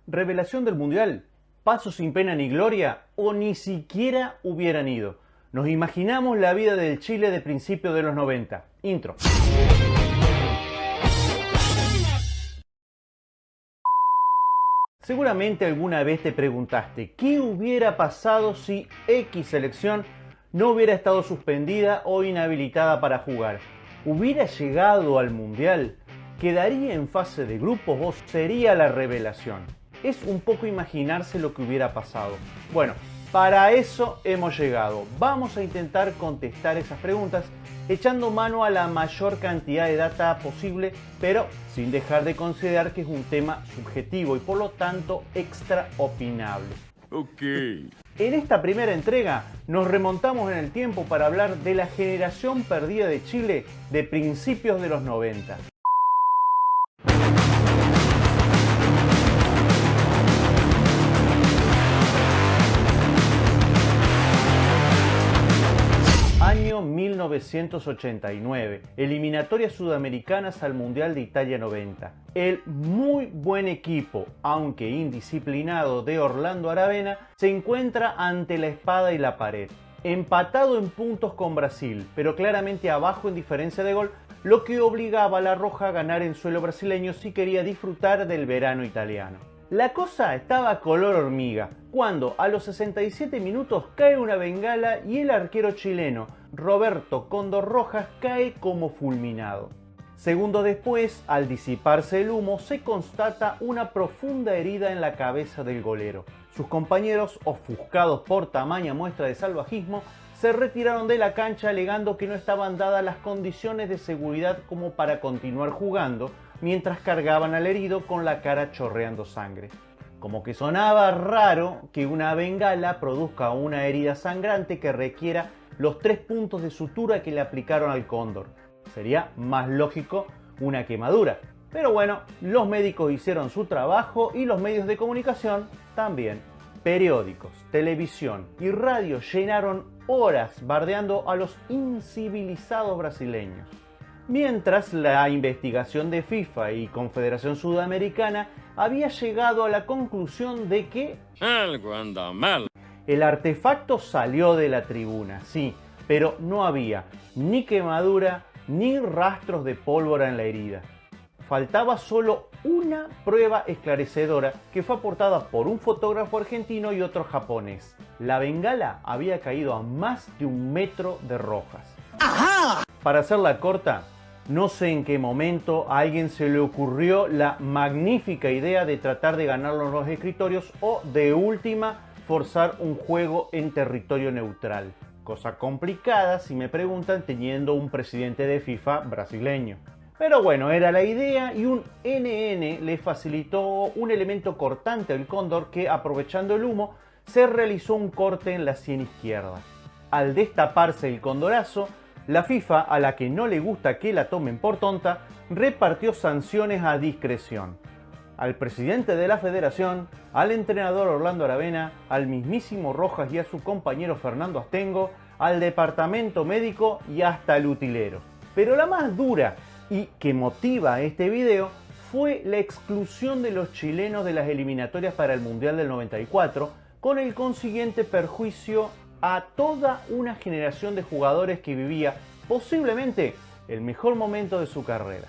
Revelación del Mundial, paso sin pena ni gloria o ni siquiera hubieran ido. Nos imaginamos la vida del Chile de principios de los 90. Intro. Seguramente alguna vez te preguntaste qué hubiera pasado si X selección no hubiera estado suspendida o inhabilitada para jugar. ¿Hubiera llegado al Mundial? ¿Quedaría en fase de grupos o sería la revelación? Es un poco imaginarse lo que hubiera pasado. Bueno, para eso hemos llegado. Vamos a intentar contestar esas preguntas echando mano a la mayor cantidad de data posible, pero sin dejar de considerar que es un tema subjetivo y por lo tanto extraopinable. Ok. En esta primera entrega nos remontamos en el tiempo para hablar de la generación perdida de Chile de principios de los 90. Año 1989, eliminatorias sudamericanas al Mundial de Italia 90. El muy buen equipo, aunque indisciplinado, de Orlando Aravena se encuentra ante la espada y la pared. Empatado en puntos con Brasil, pero claramente abajo en diferencia de gol, lo que obligaba a la Roja a ganar en suelo brasileño si quería disfrutar del verano italiano. La cosa estaba color hormiga, cuando a los 67 minutos cae una bengala y el arquero chileno, Roberto Cóndor Rojas, cae como fulminado. Segundos después, al disiparse el humo, se constata una profunda herida en la cabeza del golero. Sus compañeros, ofuscados por tamaña muestra de salvajismo, se retiraron de la cancha alegando que no estaban dadas las condiciones de seguridad como para continuar jugando, mientras cargaban al herido con la cara chorreando sangre. Como que sonaba raro que una bengala produzca una herida sangrante que requiera los 3 puntos de sutura que le aplicaron al cóndor. Sería más lógico una quemadura. Pero bueno, los médicos hicieron su trabajo y los medios de comunicación también. Periódicos, televisión y radio llenaron horas bardeando a los incivilizados brasileños. Mientras la investigación de FIFA y Confederación Sudamericana había llegado a la conclusión de que Algo anda mal. el artefacto salió de la tribuna, sí, pero no había ni quemadura ni rastros de pólvora en la herida. Faltaba solo una prueba esclarecedora que fue aportada por un fotógrafo argentino y otro japonés. La bengala había caído a más de 1 metro de Rojas. ¡Ajá! Para hacerla corta, no sé en qué momento a alguien se le ocurrió la magnífica idea de tratar de ganarlo en los escritorios o, de última, forzar un juego en territorio neutral. Cosa complicada, si me preguntan, teniendo un presidente de FIFA brasileño. Pero bueno, era la idea y un NN le facilitó un elemento cortante al cóndor que, aprovechando el humo, se realizó un corte en la sien izquierda. Al destaparse el condorazo, la FIFA, a la que no le gusta que la tomen por tonta, repartió sanciones a discreción. Al presidente de la federación, al entrenador Orlando Aravena, al mismísimo Rojas y a su compañero Fernando Astengo, al departamento médico y hasta al utilero. Pero la más dura y que motiva este video fue la exclusión de los chilenos de las eliminatorias para el Mundial del 94, con el consiguiente perjuicio a toda una generación de jugadores que vivía posiblemente el mejor momento de su carrera.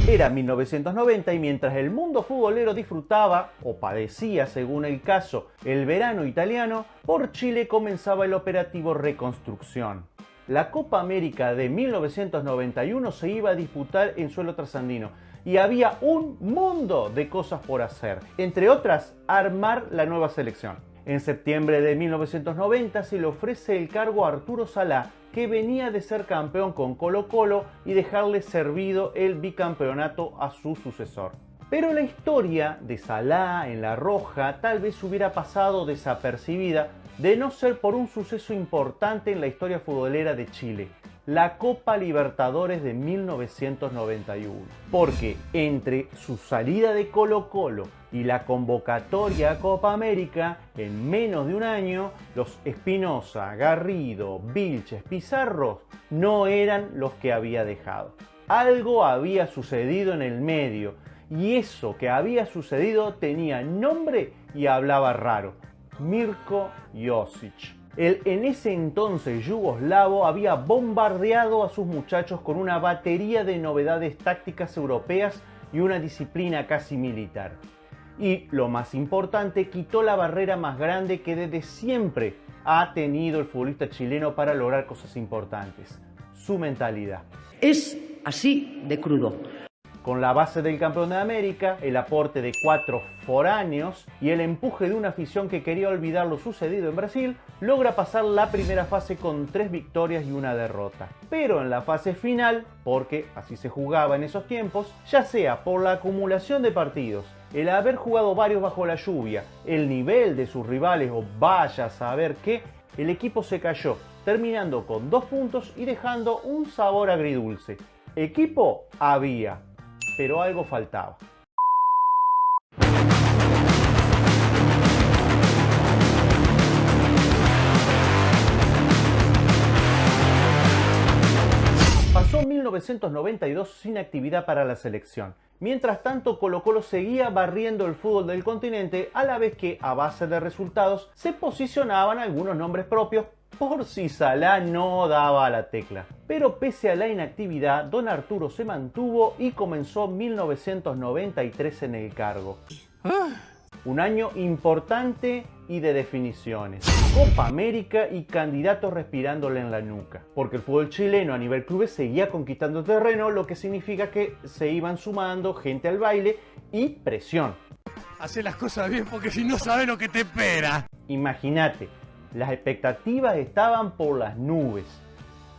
Era 1990 y mientras el mundo futbolero disfrutaba, o padecía según el caso, el verano italiano, por Chile comenzaba el operativo Reconstrucción. La Copa América de 1991 se iba a disputar en suelo trasandino y había un mundo de cosas por hacer, entre otras, armar la nueva selección. En septiembre de 1990 se le ofrece el cargo a Arturo Salá, que venía de ser campeón con Colo-Colo y dejarle servido el bicampeonato a su sucesor. Pero la historia de Salá en La Roja tal vez hubiera pasado desapercibida de no ser por un suceso importante en la historia futbolera de Chile. la Copa Libertadores de 1991, porque entre su salida de Colo-Colo y la convocatoria a Copa América, en menos de un año, los Espinosa, Garrido, Vilches, Pizarro no eran los que había dejado. Algo había sucedido en el medio, y eso que había sucedido tenía nombre y hablaba raro: Mirko Josic. El en ese entonces yugoslavo había bombardeado a sus muchachos con una batería de novedades tácticas europeas y una disciplina casi militar. Y lo más importante, quitó la barrera más grande que desde siempre ha tenido el futbolista chileno para lograr cosas importantes: su mentalidad. Es así de crudo. Con la base del campeón de América, el aporte de 4 foráneos y el empuje de una afición que quería olvidar lo sucedido en Brasil, logra pasar la primera fase con 3 victorias y una derrota. Pero en la fase final, porque así se jugaba en esos tiempos, ya sea por la acumulación de partidos, el haber jugado varios bajo la lluvia, el nivel de sus rivales o vaya a saber qué, el equipo se cayó, terminando con 2 puntos y dejando un sabor agridulce. Equipo había, pero algo faltaba. Pasó 1992 sin actividad para la selección. Mientras tanto, Colo-Colo seguía barriendo el fútbol del continente, a la vez que, a base de resultados, se posicionaban algunos nombres propios por si Salá no daba a la tecla. Pero pese a la inactividad, Don Arturo se mantuvo y comenzó 1993 en el cargo. Un año importante y de definiciones. Copa América y candidatos respirándole en la nuca. Porque el fútbol chileno a nivel clubes seguía conquistando terreno, lo que significa que se iban sumando gente al baile y presión. Hacé las cosas bien porque si no sabes lo que te espera. Imagínate, las expectativas estaban por las nubes.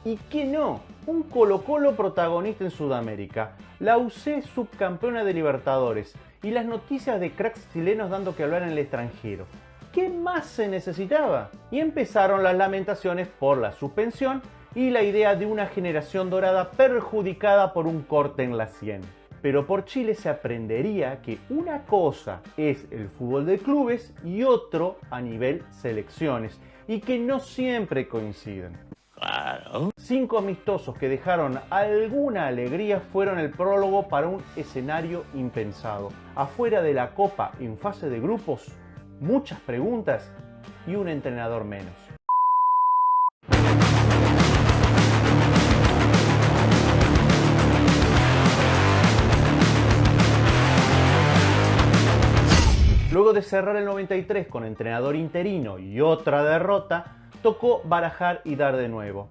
¿Y qué no? Un Colo-Colo protagonista en Sudamérica, la UC subcampeona de Libertadores y las noticias de cracks chilenos dando que hablar en el extranjero. ¿Qué más se necesitaba? Y empezaron las lamentaciones por la suspensión y la idea de una generación dorada perjudicada por un corte en la sien. Pero por Chile se aprendería que una cosa es el fútbol de clubes y otro a nivel selecciones, y que no siempre coinciden. Claro. 5 amistosos que dejaron alguna alegría fueron el prólogo para un escenario impensado. Afuera de la Copa, en fase de grupos, muchas preguntas y un entrenador menos. Luego de cerrar el 93 con entrenador interino y otra derrota, tocó barajar y dar de nuevo.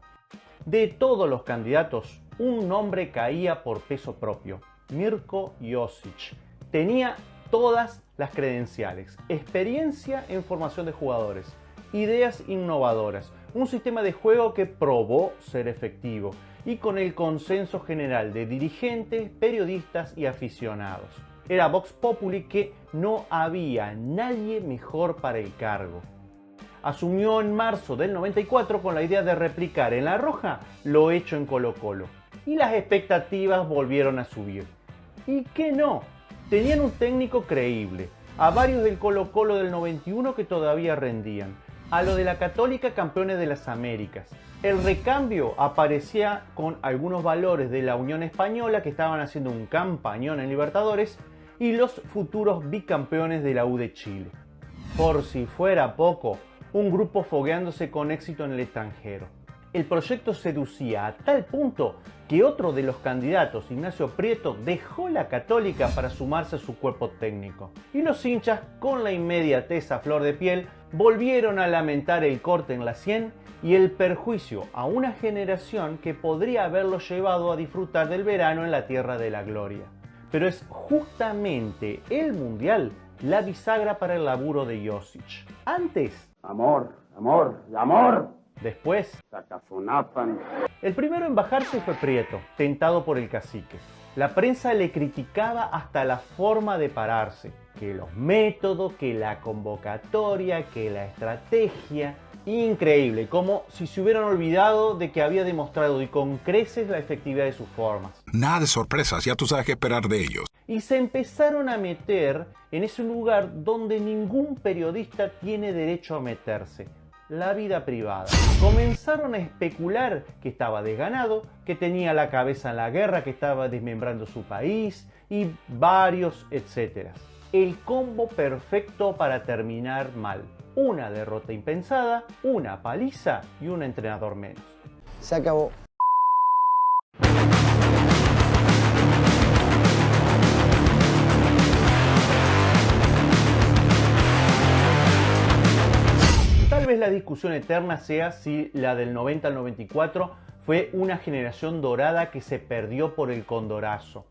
De todos los candidatos, un nombre caía por peso propio: Mirko Josic. Tenía todas las credenciales: experiencia en formación de jugadores, ideas innovadoras, un sistema de juego que probó ser efectivo y con el consenso general de dirigentes, periodistas y aficionados. Era Vox Populi que no había nadie mejor para el cargo. Asumió en marzo del 94 con la idea de replicar en La Roja lo hecho en Colo-Colo. Y las expectativas volvieron a subir. ¿Y qué no? Tenían un técnico creíble, a varios del Colo-Colo del 91 que todavía rendían, a lo de la Católica campeones de las Américas. El recambio aparecía con algunos valores de la Unión Española que estaban haciendo un campañón en Libertadores y los futuros bicampeones de la U de Chile. Por si fuera poco, un grupo fogueándose con éxito en el extranjero. El proyecto seducía a tal punto que otro de los candidatos, Ignacio Prieto, dejó la Católica para sumarse a su cuerpo técnico. Y los hinchas, con la inmediatez a flor de piel, volvieron a lamentar el corte en la sien y el perjuicio a una generación que podría haberlo llevado a disfrutar del verano en la tierra de la gloria. Pero es justamente el Mundial la bisagra para el laburo de Josic. Antes, amor, amor, amor. Después, Sacazonapan. El primero en bajarse fue Prieto, tentado por el cacique. La prensa le criticaba hasta la forma de pararse, que los métodos, que la convocatoria, que la estrategia. increíble, como si se hubieran olvidado de que había demostrado y con creces la efectividad de sus formas. Nada de sorpresas, ya tú sabes qué esperar de ellos. Y se empezaron a meter en ese lugar donde ningún periodista tiene derecho a meterse: la vida privada. Comenzaron a especular que estaba desganado, que tenía la cabeza en la guerra, que estaba desmembrando su país y varios etcétera. El combo perfecto para terminar mal: una derrota impensada, una paliza y un entrenador menos. Se acabó. Tal vez la discusión eterna sea si la del 90 al 94 fue una generación dorada que se perdió por el condorazo.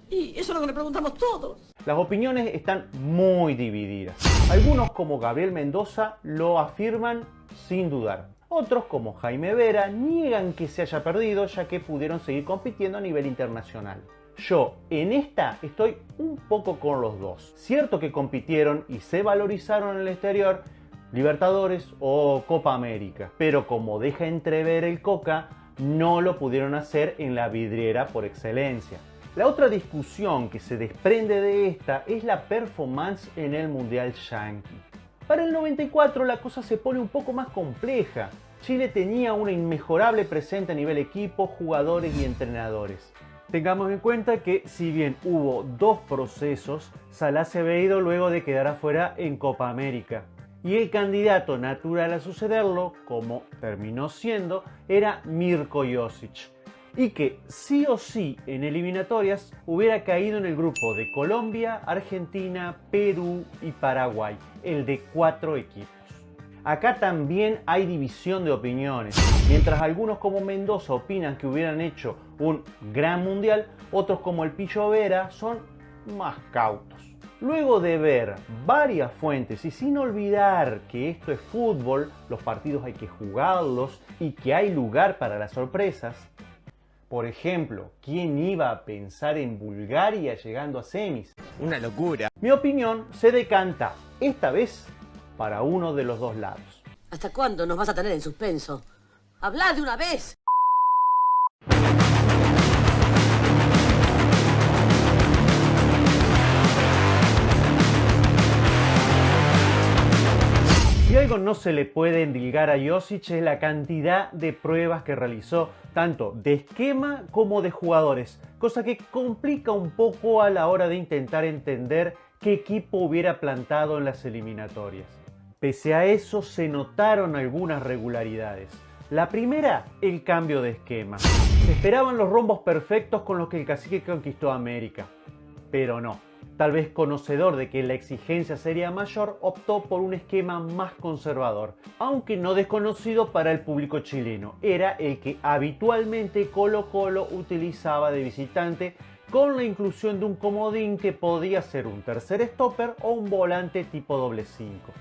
Y eso es lo que le preguntamos todos. Las opiniones están muy divididas. Algunos, como Gabriel Mendoza, lo afirman sin dudar. Otros, como Jaime Vera, niegan que se haya perdido, ya que pudieron seguir compitiendo a nivel internacional. Yo, en esta, estoy un poco con los dos. Cierto que compitieron y se valorizaron en el exterior, Libertadores o Copa América, pero como deja entrever el Coca, no lo pudieron hacer en la vidriera por excelencia. La otra discusión que se desprende de esta es la performance en el Mundial Yankee. Para el 94 la cosa se pone un poco más compleja. Chile tenía una inmejorable presente a nivel equipo, jugadores y entrenadores. Tengamos en cuenta que si bien hubo dos procesos, Salah se había ido luego de quedar afuera en Copa América. Y el candidato natural a sucederlo, como terminó siendo, era Mirko Josic. Y que sí o sí en eliminatorias hubiera caído en el grupo de Colombia, Argentina, Perú y Paraguay, el de 4 equipos. Acá también hay división de opiniones. Mientras algunos como Mendoza opinan que hubieran hecho un gran mundial, otros como el Pillo Vera son más cautos. Luego de ver varias fuentes y sin olvidar que esto es fútbol, los partidos hay que jugarlos y que hay lugar para las sorpresas. Por ejemplo, ¿quién iba a pensar en Bulgaria llegando a semis? Una locura. Mi opinión se decanta, esta vez, para uno de los dos lados. ¿Hasta cuándo nos vas a tener en suspenso? ¡Habla de una vez! Si algo no se le puede endilgar a Josic es la cantidad de pruebas que realizó, tanto de esquema como de jugadores, cosa que complica un poco a la hora de intentar entender qué equipo hubiera plantado en las eliminatorias. Pese a eso, se notaron algunas regularidades. La primera, el cambio de esquema. Se esperaban los rombos perfectos con los que el cacique conquistó América, pero no. Tal vez conocedor de que la exigencia sería mayor, optó por un esquema más conservador, aunque no desconocido para el público chileno. Era el que habitualmente Colo-Colo utilizaba de visitante, con la inclusión de un comodín que podía ser un tercer stopper o un volante tipo doble 5.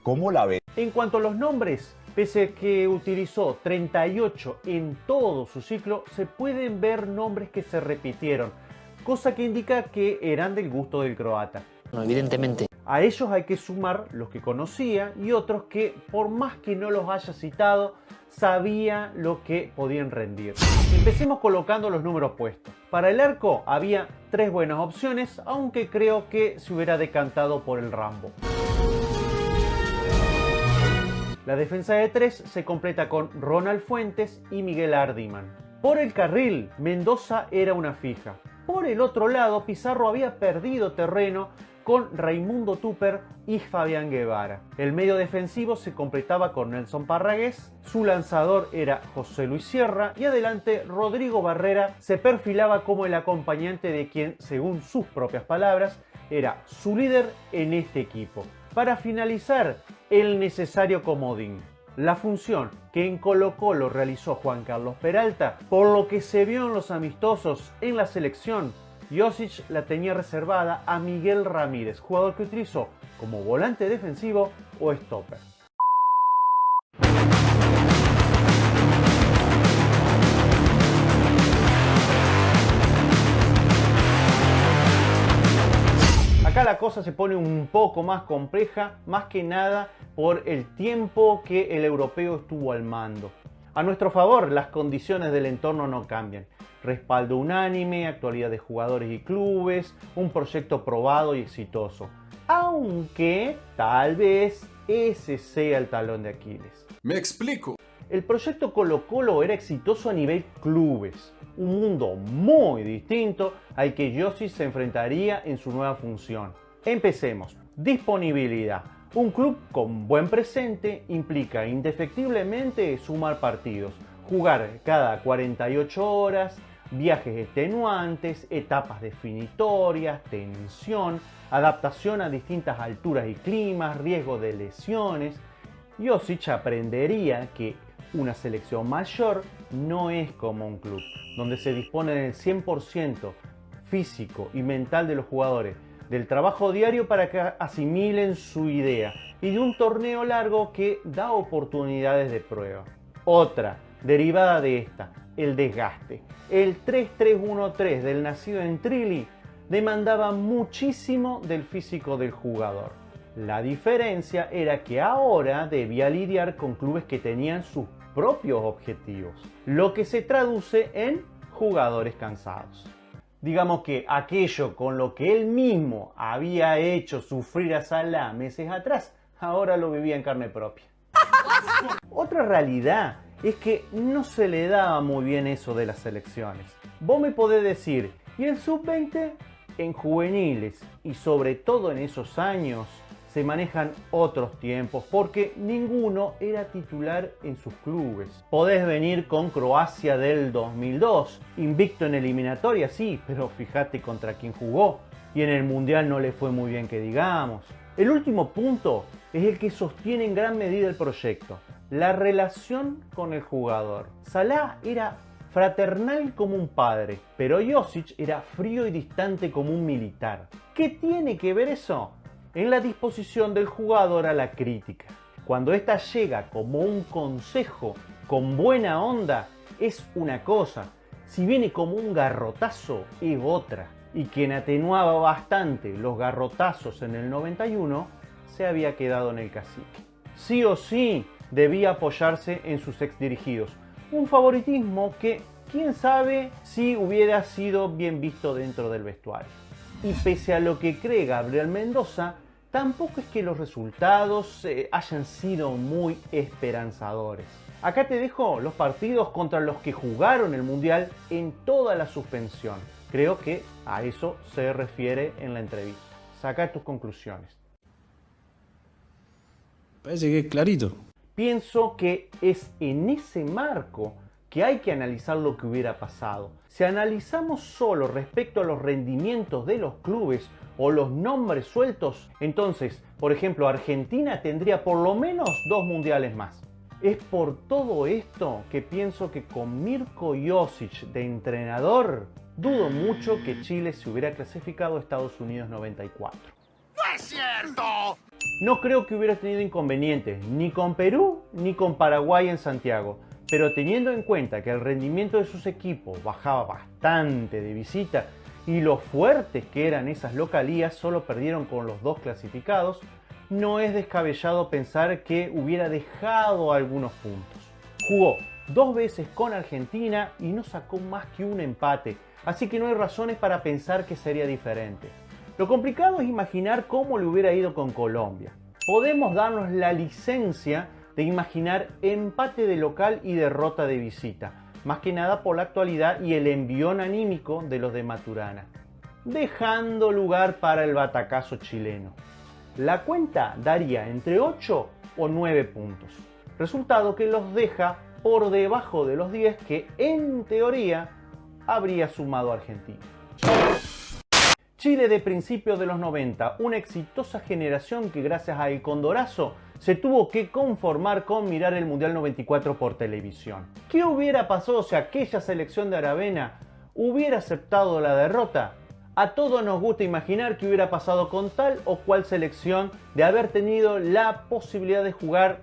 ¿Cómo la ve? En cuanto a los nombres, pese a que utilizó 38 en todo su ciclo, se pueden ver nombres que se repitieron, cosa que indica que eran del gusto del croata. No, evidentemente. A ellos hay que sumar los que conocía y otros que, por más que no los haya citado, sabía lo que podían rendir. Empecemos colocando los números puestos. Para el arco había 3 buenas opciones, aunque creo que se hubiera decantado por el Rambo. La defensa de 3 se completa con Ronald Fuentes y Miguel Ardiman. Por el carril, Mendoza era una fija. Por el otro lado, Pizarro había perdido terreno con Raimundo Tupper y Fabián Guevara. El medio defensivo se completaba con Nelson Parragués, su lanzador era José Luis Sierra y adelante Rodrigo Barrera se perfilaba como el acompañante de quien, según sus propias palabras, era su líder en este equipo. Para finalizar, el necesario comodín. La función que en Colo-Colo realizó Juan Carlos Peralta, por lo que se vio en los amistosos en la selección, Josic la tenía reservada a Miguel Ramírez, jugador que utilizó como volante defensivo o stopper. Acá la cosa se pone un poco más compleja, más que nada por el tiempo que el europeo estuvo al mando. A nuestro favor, las condiciones del entorno no cambian. Respaldo unánime, actualidad de jugadores y clubes, un proyecto probado y exitoso. Aunque tal vez ese sea el talón de Aquiles. Me explico. El proyecto Colo-Colo era exitoso a nivel clubes, un mundo muy distinto al que Josic se enfrentaría en su nueva función. Empecemos. Disponibilidad. Un club con buen presente implica indefectiblemente sumar partidos, jugar cada 48 horas, viajes extenuantes, etapas definitorias, tensión, adaptación a distintas alturas y climas, riesgo de lesiones. Josic aprendería que una selección mayor no es como un club, donde se dispone del 100% físico y mental de los jugadores, del trabajo diario para que asimilen su idea y de un torneo largo que da oportunidades de prueba. Otra derivada de esta, el desgaste. El 3-3-1-3 del nacido en Trilly demandaba muchísimo del físico del jugador. La diferencia era que ahora debía lidiar con clubes que tenían sus propios objetivos, lo que se traduce en jugadores cansados. Digamos que aquello con lo que él mismo había hecho sufrir a Salah meses atrás, ahora lo vivía en carne propia. Otra realidad es que no se le daba muy bien eso de las selecciones. Vos me podés decir, ¿y el sub-20? En juveniles y sobre todo en esos años se manejan otros tiempos porque ninguno era titular en sus clubes. Podés venir con Croacia del 2002, invicto en eliminatoria, sí, pero fíjate contra quién jugó y en el Mundial no le fue muy bien que digamos. El último punto es el que sostiene en gran medida el proyecto, la relación con el jugador. Salah era fraternal como un padre, pero Josic era frío y distante como un militar. ¿Qué tiene que ver eso? En la disposición del jugador a la crítica. Cuando ésta llega como un consejo con buena onda, es una cosa. Si viene como un garrotazo, es otra. Y quien atenuaba bastante los garrotazos en el 91, se había quedado en el cacique. Sí o sí, debía apoyarse en sus exdirigidos. Un favoritismo que, quién sabe si hubiera sido bien visto dentro del vestuario. Y pese a lo que cree Gabriel Mendoza, tampoco es que los resultados hayan sido muy esperanzadores. Acá te dejo los partidos contra los que jugaron el Mundial en toda la suspensión. Creo que a eso se refiere en la entrevista. Saca tus conclusiones. Parece que es clarito. Pienso que es en ese marco que hay que analizar lo que hubiera pasado. Si analizamos solo respecto a los rendimientos de los clubes o los nombres sueltos, entonces, por ejemplo, Argentina tendría por lo menos 2 mundiales más. Es por todo esto que pienso que con Mirko Josic de entrenador, dudo mucho que Chile se hubiera clasificado a Estados Unidos 94. ¡No es cierto! No creo que hubiera tenido inconvenientes ni con Perú ni con Paraguay en Santiago, pero teniendo en cuenta que el rendimiento de sus equipos bajaba bastante de visita y lo fuertes que eran esas localías, solo perdieron con los 2 clasificados, no es descabellado pensar que hubiera dejado algunos puntos. Jugó 2 veces con Argentina y no sacó más que un empate, así que no hay razones para pensar que sería diferente. Lo complicado es imaginar cómo le hubiera ido con Colombia. Podemos darnos la licencia de imaginar empate de local y derrota de visita, más que nada por la actualidad y el envión anímico de los de Maturana, dejando lugar para el batacazo chileno. La cuenta daría entre 8 o 9 puntos, resultado que los deja por debajo de los 10 que en teoría habría sumado Argentina. Chile de principios de los 90, una exitosa generación que gracias al Condorazo se tuvo que conformar con mirar el Mundial 94 por televisión. ¿Qué hubiera pasado si aquella selección de Aravena hubiera aceptado la derrota? A todos nos gusta imaginar qué hubiera pasado con tal o cual selección de haber tenido la posibilidad de jugar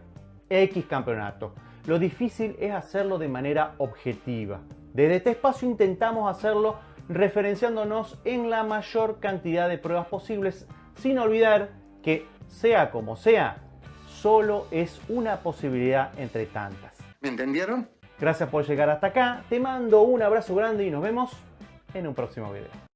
X campeonato. Lo difícil es hacerlo de manera objetiva. Desde este espacio intentamos hacerlo referenciándonos en la mayor cantidad de pruebas posibles sin olvidar que, sea como sea, solo es una posibilidad entre tantas. ¿Me entendieron? Gracias por llegar hasta acá, te mando un abrazo grande y nos vemos en un próximo video.